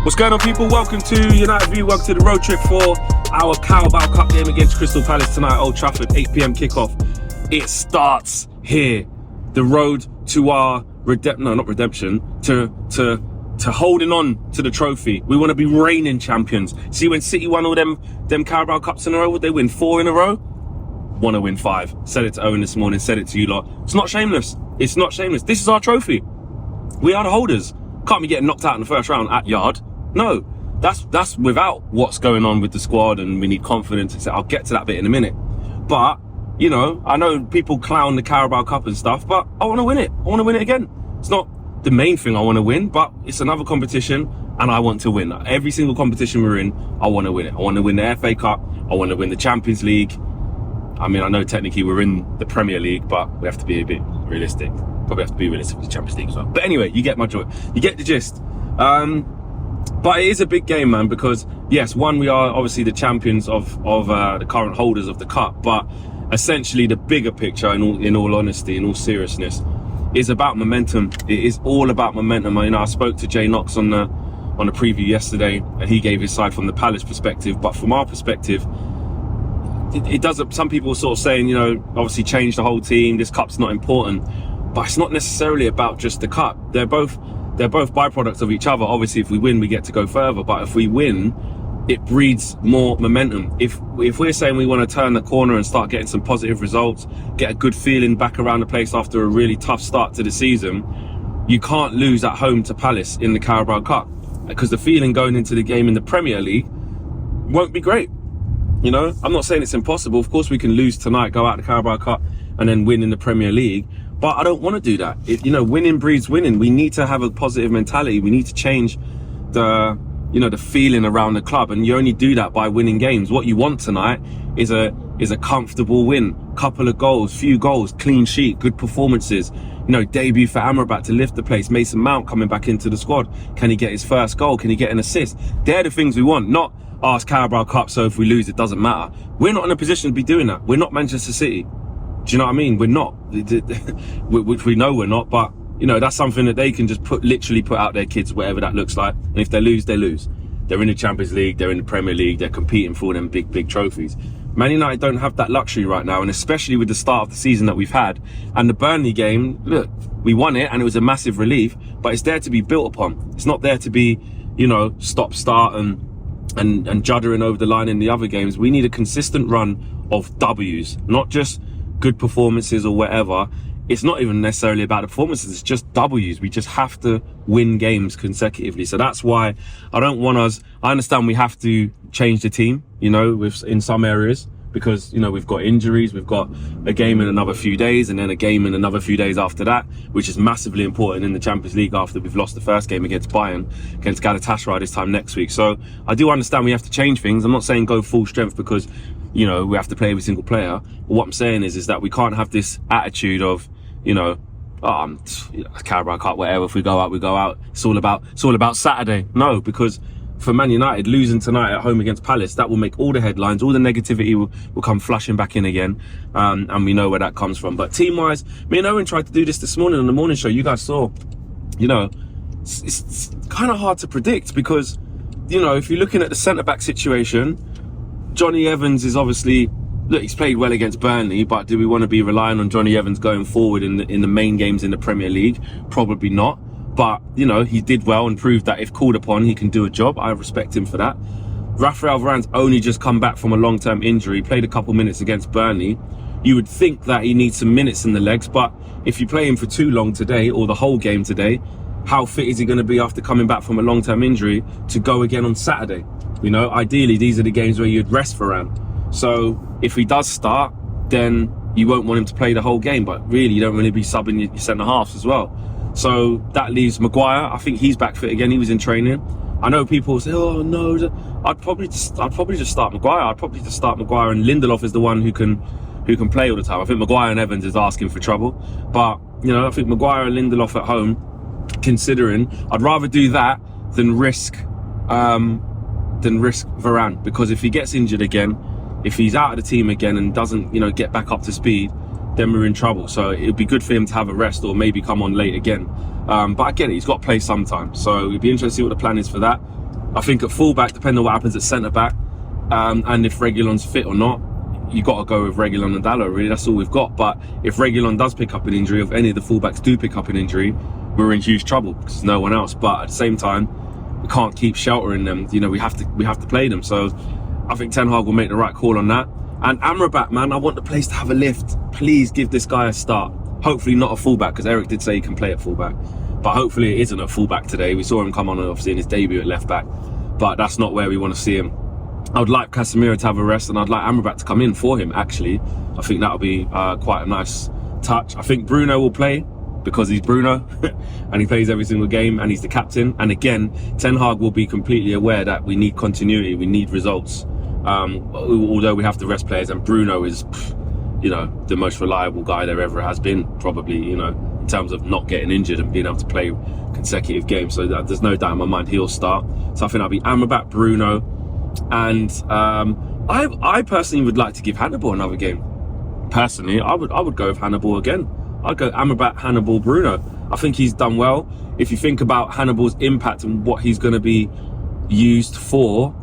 What's going on, people? Welcome to United View. Welcome to the road trip for our Carabao Cup game against Crystal Palace tonight at Old Trafford, 8 p.m. kickoff. It starts here. The road to our to holding on to the trophy. We want to be reigning champions. See, when City won all them Carabao Cups in a row, would they win 4 in a row? Want to win 5. Said it to Owen this morning, said it to you lot. It's not shameless. It's not shameless. This is our trophy. We are the holders. Can't be getting knocked out in the first round at Yard. No, that's without what's going on with the squad, and we need confidence. I'll get to that bit in a minute. But, you know, I know people clown the Carabao Cup and stuff, but I want to win it. I want to win it again. It's not the main thing I want to win, but it's another competition and I want to win. Every single competition we're in, I want to win it. I want to win the FA Cup. I want to win the Champions League. I mean, I know technically we're in the Premier League, but we have to be a bit realistic. Probably have to be realistic with the Champions League as well. But anyway, you get my joy. You get the gist. But it is a big game, man, because yes, one, we are obviously the champions of the current holders of the cup, but essentially the bigger picture, in all honesty, in all seriousness, is about momentum. It is all about momentum. I spoke to Jay Knox on the preview yesterday, and he gave his side from the Palace perspective, but from our perspective, it doesn't. Some people are sort of saying, you know, obviously change the whole team. This cup's not important, but it's not necessarily about just the cup. They're both byproducts of each other. Obviously, if we win, we get to go further. But if we win, it breeds more momentum. If we're saying we want to turn the corner and start getting some positive results, get a good feeling back around the place after a really tough start to the season, you can't lose at home to Palace in the Carabao Cup, because the feeling going into the game in the Premier League won't be great. You know, I'm not saying it's impossible. Of course, we can lose tonight, go out the Carabao Cup, and then win in the Premier League. But I don't want to do that. Winning breeds winning. We need to have a positive mentality. We need to change the feeling around the club, and you only do that by winning games. What you want tonight is a comfortable win, couple of goals, few goals, clean sheet, good performances. Debut for Amrabat to lift the place. Mason Mount coming back into the squad. Can he get his first goal? Can he get an assist? They're the things we want. Not it's Carabao Cup, so if we lose, it doesn't matter. We're not in a position to be doing that. We're not Manchester City. Do you know what I mean? We're not, which we know we're not, but that's something that they can just literally put out their kids, whatever that looks like. And if they lose, they lose. They're in the Champions League, they're in the Premier League, they're competing for them big trophies. Man United don't have that luxury right now, and especially with the start of the season that we've had. And the Burnley game, look, we won it and it was a massive relief, but it's there to be built upon. It's not there to be, stop, start and juddering over the line in the other games. We need a consistent run of W's, not just good performances or whatever. It's not even necessarily about the performances, it's just W's. We just have to win games consecutively. So that's why I understand we have to change the team, in some areas, because, we've got injuries, we've got a game in another few days, and then a game in another few days after that, which is massively important in the Champions League after we've lost the first game against Bayern, against Galatasaray this time next week. So I do understand we have to change things. I'm not saying go full strength because, we have to play every single player. But what I'm saying is that we can't have this attitude of, Carabao Cup, whatever. If we go out, we go out. It's all about Saturday. No, because for Man United, losing tonight at home against Palace, that will make all the headlines, all the negativity will come flushing back in again. And we know where that comes from. But team-wise, me and Owen tried to do this morning on the morning show. You guys saw, it's kind of hard to predict because, if you're looking at the centre-back situation, Johnny Evans is obviously, look, he's played well against Burnley, but do we want to be relying on Johnny Evans going forward in the main games in the Premier League? Probably not. But, he did well and proved that if called upon, he can do a job. I respect him for that. Rafael Varane's only just come back from a long-term injury, played a couple minutes against Burnley. You would think that he needs some minutes in the legs, but if you play him for too long today, or the whole game today, how fit is he going to be after coming back from a long-term injury to go again on Saturday? Ideally, these are the games where you'd rest Varane. So if he does start, then you won't want him to play the whole game, but really you don't really be subbing your centre-halves as well. So that leaves Maguire. I think he's back fit again. He was in training. I know people say, oh no, I'd probably just start Maguire. I'd probably just start Maguire, and Lindelof is the one who can play all the time. I think Maguire and Evans is asking for trouble, but I think Maguire and Lindelof at home, considering, I'd rather do that than risk Varane, because if he gets injured again, if he's out of the team again and doesn't get back up to speed, then we're in trouble. So it'd be good for him to have a rest or maybe come on late again. But I get it, he's got to play sometime. So it'd be interesting to see what the plan is for that. I think at fullback, depending on what happens at centre back, and if Reguilon's fit or not, you got to go with Reguilon and Dalot. Really, that's all we've got. But if Reguilon does pick up an injury, if any of the fullbacks do pick up an injury, we're in huge trouble because there's no one else. But at the same time, we can't keep sheltering them. You know, we have to play them. So I think Ten Hag will make the right call on that. And Amrabat, man, I want the place to have a lift. Please give this guy a start. Hopefully not a fullback, because Eric did say he can play at fullback. But hopefully it isn't a fullback today. We saw him come on, obviously, in his debut at left back. But that's not where we want to see him. I would like Casemiro to have a rest, and I'd like Amrabat to come in for him, actually. I think that would be quite a nice touch. I think Bruno will play, because he's Bruno, and he plays every single game, and he's the captain. And again, Ten Hag will be completely aware that we need continuity, we need results. Although we have to rest players, and Bruno is, you know, the most reliable guy there ever has been, probably, you know, in terms of not getting injured and being able to play consecutive games. So there's no doubt in my mind he'll start. So I think that'll be Amrabat, Bruno, and I personally would like to give Hannibal another game. Personally, I would go with Hannibal again. I'd go Amrabat, Hannibal, Bruno. I think he's done well. If you think about Hannibal's impact and what he's going to be used for,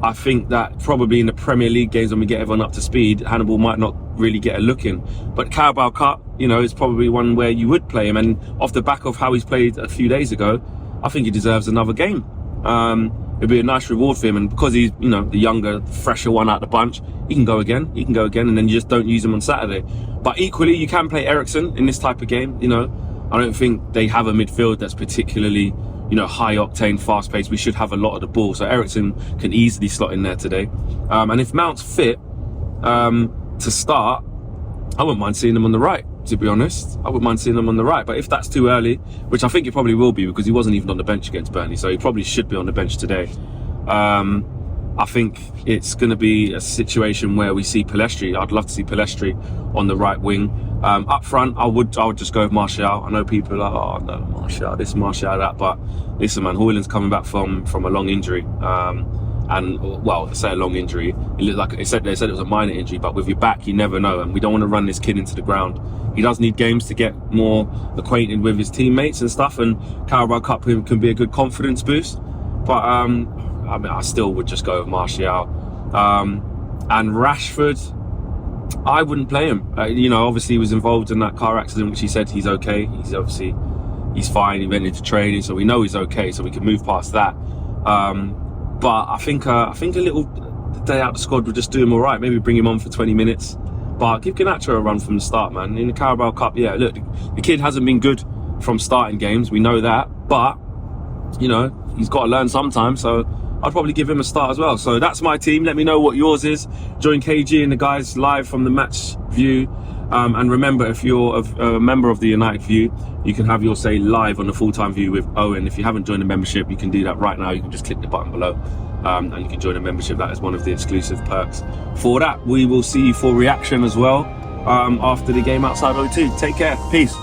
I think that probably in the Premier League games when we get everyone up to speed, Hannibal might not really get a look in. But Carabao Cup, you know, is probably one where you would play him. And off the back of how he's played a few days ago, I think he deserves another game. It'd be a nice reward for him. And because he's, you know, the younger, fresher one out the bunch, he can go again. He can go again, and then you just don't use him on Saturday. But equally, you can play Eriksen in this type of game. You know, I don't think they have a midfield that's particularly, you know, high octane, fast paced. We should have a lot of the ball, so Eriksen can easily slot in there today. And if Mount's fit to start, I wouldn't mind seeing him on the right, to be honest. I wouldn't mind seeing him on the right. But if that's too early, which I think it probably will be, because he wasn't even on the bench against Burnley, so he probably should be on the bench today. I think it's going to be a situation where we see Pellistri. I'd love to see Pellistri on the right wing. Up front, I would just go with Martial. I know people are like, oh no, Martial this, Martial that, but listen, man, Højlund's coming back from a long injury. And well, I say a long injury. It looked like they said it was a minor injury, but with your back, you never know, and we don't want to run this kid into the ground. He does need games to get more acquainted with his teammates and stuff, and Carabao Cup can be a good confidence boost. But I mean, I still would just go with Martial. And Rashford, I wouldn't play him. You know, obviously he was involved in that car accident, which he said he's okay. He's fine. He went into training, so we know he's okay. So we can move past that. But I think a little day out the squad would just do him all right. Maybe bring him on for 20 minutes. But give Garnacho a run from the start, man. In the Carabao Cup, yeah, look, the kid hasn't been good from starting games. We know that. But, you know, he's got to learn sometime. So I'd probably give him a start as well. So that's my team. Let me know what yours is. Join KG and the guys live from the match view. And remember, if you're a member of the United View, you can have your say live on the full-time view with Owen. If you haven't joined the membership, you can do that right now. You can just click the button below and you can join a membership. That is one of the exclusive perks. For that, we will see you for reaction as well after the game outside O2. Take care. Peace.